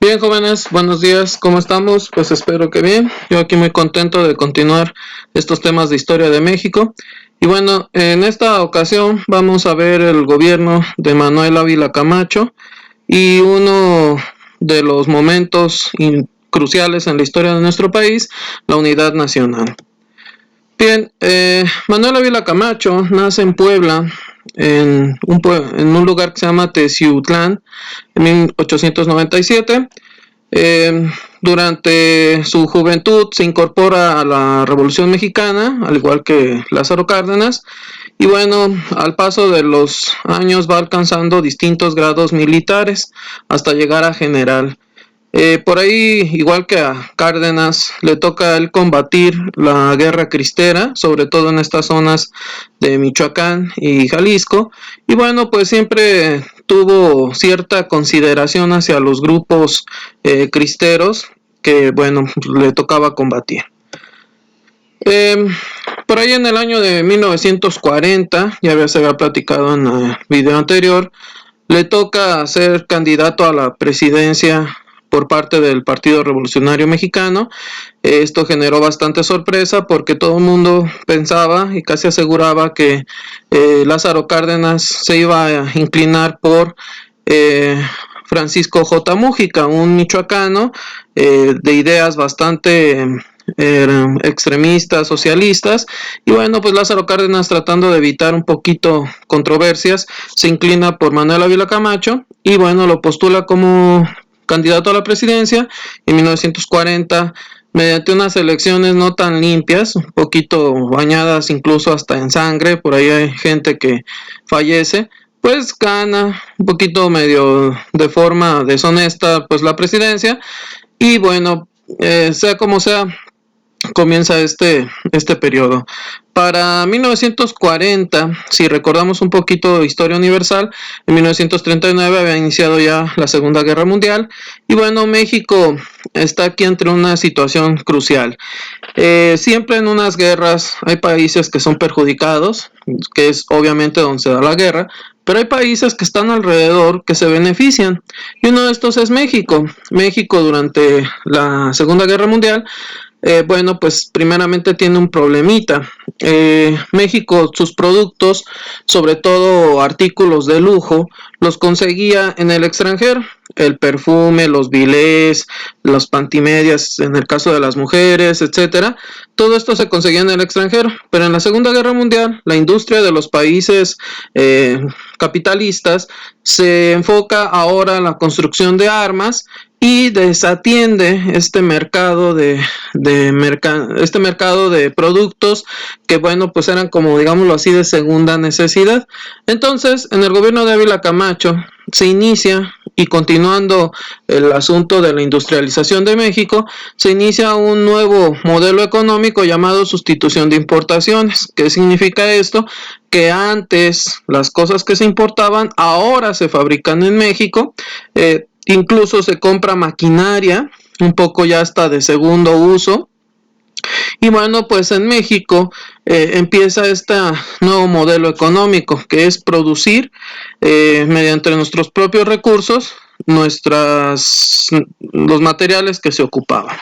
Bien, jóvenes, buenos días, ¿cómo estamos? Pues espero que bien. Yo aquí muy contento de continuar estos temas de historia de México. Y bueno, en esta ocasión vamos a ver el gobierno de Manuel Ávila Camacho y uno de los momentos cruciales en la historia de nuestro país, la unidad nacional. Bien, Manuel Ávila Camacho nace en Puebla, en un lugar que se llama Teciutlán, en 1897. Durante su juventud se incorpora a la Revolución Mexicana, al igual que Lázaro Cárdenas, y bueno, al paso de los años va alcanzando distintos grados militares hasta llegar a general. Por ahí, igual que a Cárdenas, le toca a él combatir la guerra cristera, sobre todo en estas zonas de Michoacán y Jalisco. Y bueno, pues siempre tuvo cierta consideración hacia los grupos cristeros que, bueno, le tocaba combatir. Eh, por ahí en el año de 1940, ya se había platicado en el video anterior, le toca ser candidato a la presidencia por parte del Partido Revolucionario Mexicano. Esto generó bastante sorpresa porque todo el mundo pensaba y casi aseguraba que Lázaro Cárdenas se iba a inclinar por Francisco J. Mújica, un michoacano de ideas bastante extremistas, socialistas, y bueno, pues Lázaro Cárdenas, tratando de evitar un poquito controversias, se inclina por Manuel Ávila Camacho y bueno, lo postula como candidato a la presidencia en 1940 mediante unas elecciones no tan limpias, un poquito bañadas incluso hasta en sangre. Por ahí hay gente que fallece. Pues gana un poquito medio de forma deshonesta pues la presidencia, y bueno, sea como sea, comienza este periodo. Para 1940, si recordamos un poquito de historia universal, en 1939 había iniciado ya la Segunda Guerra Mundial, y bueno, México está aquí entre una situación crucial. Siempre en unas guerras hay países que son perjudicados, que es obviamente donde se da la guerra, pero hay países que están alrededor que se benefician, y uno de estos es México. México durante la Segunda Guerra Mundial, bueno, pues primeramente tiene un problemita. México, sus productos, sobre todo artículos de lujo, los conseguía en el extranjero. El perfume, los bilés, los pantimedias, en el caso de las mujeres, etcétera. Todo esto se conseguía en el extranjero. Pero en la Segunda Guerra Mundial, la industria de los países capitalistas se enfoca ahora en la construcción de armas y desatiende este mercado este mercado de productos que, bueno, pues eran, como digámoslo así, de segunda necesidad. Entonces, en el gobierno de Ávila Camacho se inicia, y continuando el asunto de la industrialización de México, se inicia un nuevo modelo económico llamado sustitución de importaciones. ¿Qué significa esto? Que antes las cosas que se importaban ahora se fabrican en México. Incluso se compra maquinaria, un poco ya hasta de segundo uso. Y bueno, pues en México empieza este nuevo modelo económico, que es producir mediante nuestros propios recursos los materiales que se ocupaban.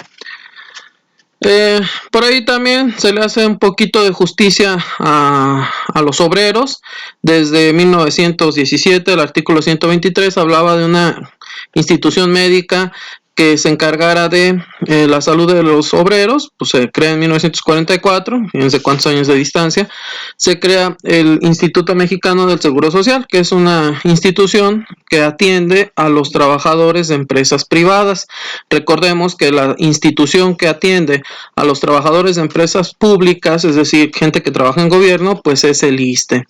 Por ahí también se le hace un poquito de justicia a los obreros. Desde 1917 el artículo 123 hablaba de una institución médica que se encargara de la salud de los obreros. Pues se crea en 1944, fíjense cuántos años de distancia. Se crea el Instituto Mexicano del Seguro Social, que es una institución que atiende a los trabajadores de empresas privadas. Recordemos que la institución que atiende a los trabajadores de empresas públicas, es decir, gente que trabaja en gobierno, pues es el ISSSTE.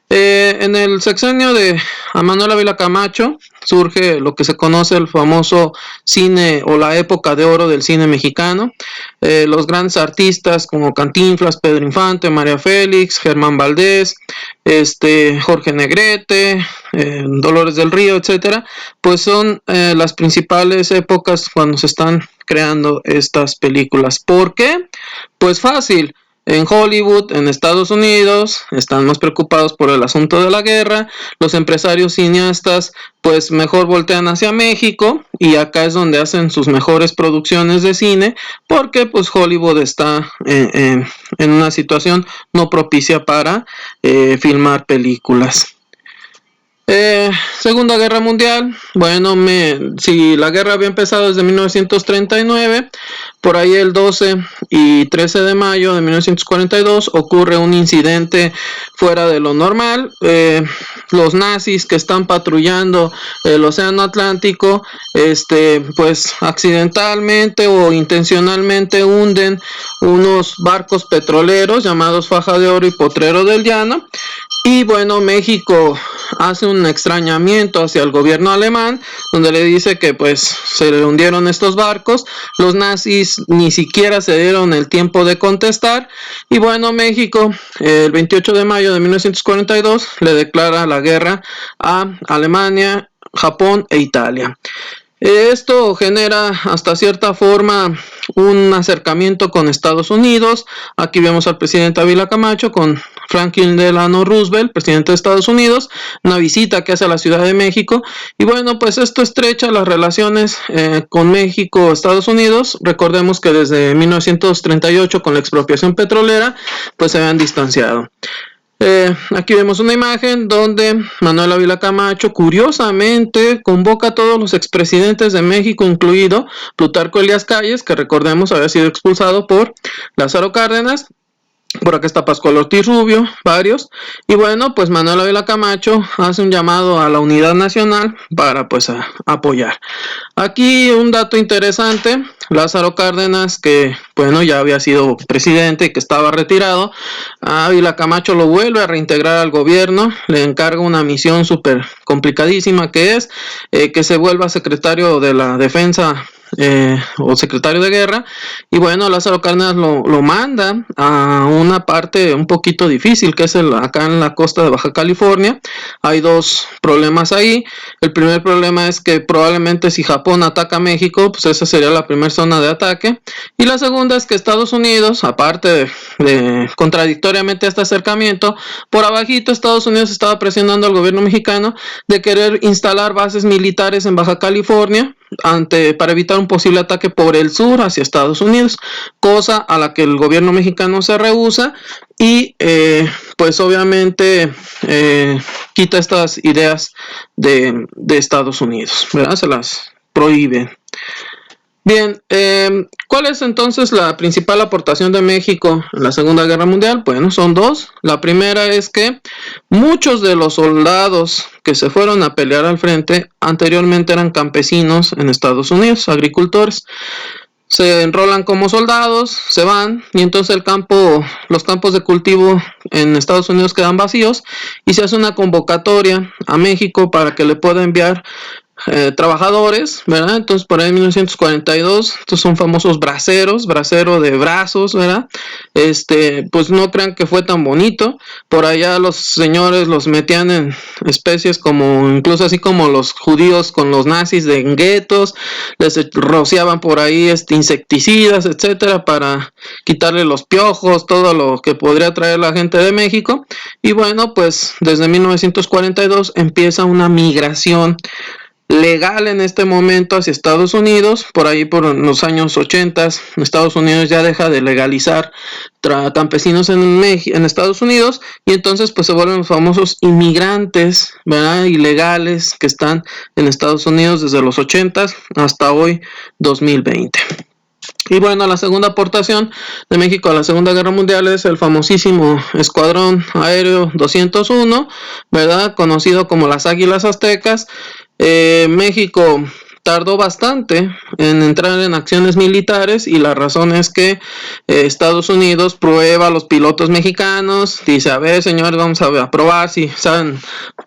En el sexenio de Manuel Ávila Camacho surge lo que se conoce el famoso cine, o la época de oro del cine mexicano. Los grandes artistas como Cantinflas, Pedro Infante, María Félix, Germán Valdés, Jorge Negrete, Dolores del Río, etcétera, pues son las principales épocas cuando se están creando estas películas. ¿Por qué? Pues fácil. en Hollywood, en Estados Unidos, están más preocupados por el asunto de la guerra. Los empresarios cineastas pues mejor voltean hacia México, y acá es donde hacen sus mejores producciones de cine, porque pues Hollywood está en una situación no propicia para filmar películas. Segunda Guerra Mundial. Bueno, si la guerra había empezado desde 1939, por ahí el 12 y 13 de mayo de 1942 ocurre un incidente fuera de lo normal. Los nazis que están patrullando el Océano Atlántico, pues accidentalmente o intencionalmente hunden unos barcos petroleros llamados Faja de Oro y Potrero del Llano. Y bueno, México hace un extrañamiento hacia el gobierno alemán, donde le dice que pues se le hundieron estos barcos. Los nazis ni siquiera se dieron el tiempo de contestar, y bueno, México el 28 de mayo de 1942 le declara la guerra a Alemania, Japón e Italia. Esto genera hasta cierta forma un acercamiento con Estados Unidos. Aquí vemos al presidente Ávila Camacho con Franklin Delano Roosevelt, presidente de Estados Unidos, una visita que hace a la Ciudad de México. Y bueno, pues esto estrecha las relaciones con México, Estados Unidos. Recordemos que desde 1938, con la expropiación petrolera, pues se habían distanciado. Aquí vemos una imagen donde Manuel Ávila Camacho curiosamente convoca a todos los expresidentes de México, incluido Plutarco Elías Calles, que recordemos había sido expulsado por Lázaro Cárdenas. Por acá está Pascual Ortiz Rubio, varios. Y bueno, pues Manuel Ávila Camacho hace un llamado a la unidad nacional para pues apoyar. Aquí un dato interesante: Lázaro Cárdenas, que bueno, ya había sido presidente y que estaba retirado, Ávila Camacho lo vuelve a reintegrar al gobierno, le encarga una misión súper complicadísima, que es que se vuelva secretario de la defensa o secretario de guerra. Y bueno, Lázaro Cárdenas lo manda a una parte un poquito difícil, que es acá en la costa de Baja California. Hay dos problemas ahí. El primer problema es que probablemente si Japón ataca a México, pues esa sería la primera zona de ataque. Y la segunda es que Estados Unidos, aparte de contradictoriamente a este acercamiento, por abajito Estados Unidos estaba presionando al gobierno mexicano de querer instalar bases militares en Baja California para evitar un posible ataque por el sur hacia Estados Unidos, cosa a la que el gobierno mexicano se rehúsa, y pues obviamente quita estas ideas de Estados Unidos, ¿verdad? Se las prohíbe. Bien, ¿cuál es entonces la principal aportación de México en la Segunda Guerra Mundial? Bueno, son dos. La primera es que muchos de los soldados que se fueron a pelear al frente anteriormente eran campesinos en Estados Unidos, agricultores. Se enrolan como soldados, se van, y entonces los campos de cultivo en Estados Unidos quedan vacíos, y se hace una convocatoria a México para que le pueda enviar trabajadores, ¿verdad? Entonces por ahí en 1942, estos son famosos bracero de brazos, ¿verdad? Pues no crean que fue tan bonito. Por allá los señores los metían en especies como, incluso así como los judíos con los nazis, de guetos, les rociaban por ahí insecticidas, etcétera, para quitarle los piojos, todo lo que podría traer la gente de México. Y bueno, pues desde 1942 empieza una migración legal en este momento hacia Estados Unidos. Por ahí por los años 80 Estados Unidos ya deja de legalizar campesinos en Estados Unidos, y entonces pues se vuelven los famosos inmigrantes, ¿verdad? Ilegales que están en Estados Unidos desde los 80 hasta hoy 2020. Y bueno, la segunda aportación de México a la Segunda Guerra Mundial es el famosísimo Escuadrón Aéreo 201, ¿verdad? Conocido como las Águilas Aztecas. México tardó bastante en entrar en acciones militares, y la razón es que Estados Unidos prueba a los pilotos mexicanos, dice: a ver, señores, vamos a probar si saben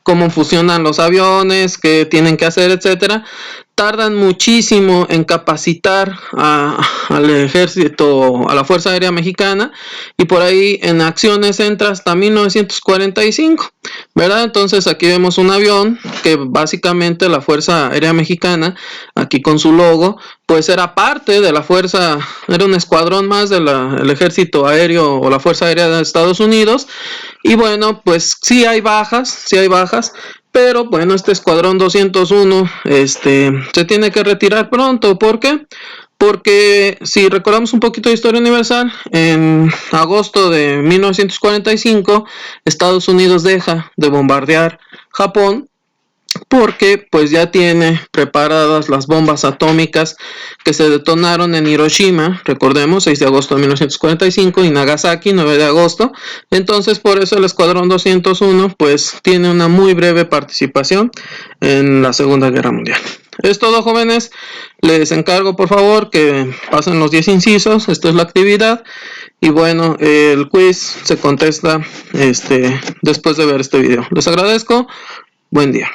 cómo funcionan los aviones, qué tienen que hacer, etcétera. tardan muchísimo en capacitar al ejército, a la Fuerza Aérea Mexicana, y por ahí en acciones entra hasta 1945, ¿verdad? Entonces aquí vemos un avión que básicamente la Fuerza Aérea Mexicana, aquí con su logo, pues era parte de la fuerza, era un escuadrón más del ejército aéreo o la Fuerza Aérea de Estados Unidos. Y bueno, pues sí hay bajas, pero bueno, este escuadrón 201 se tiene que retirar pronto. ¿Por qué? Porque si recordamos un poquito de historia universal, en agosto de 1945 Estados Unidos deja de bombardear Japón, porque pues ya tiene preparadas las bombas atómicas que se detonaron en Hiroshima, recordemos, 6 de agosto de 1945, y Nagasaki, 9 de agosto. Entonces por eso el escuadrón 201 pues tiene una muy breve participación en la Segunda Guerra Mundial. Es todo, jóvenes. Les encargo por favor que pasen los 10 incisos. Esta es la actividad. Y bueno, el quiz se contesta después de ver este video. Les agradezco. Buen día.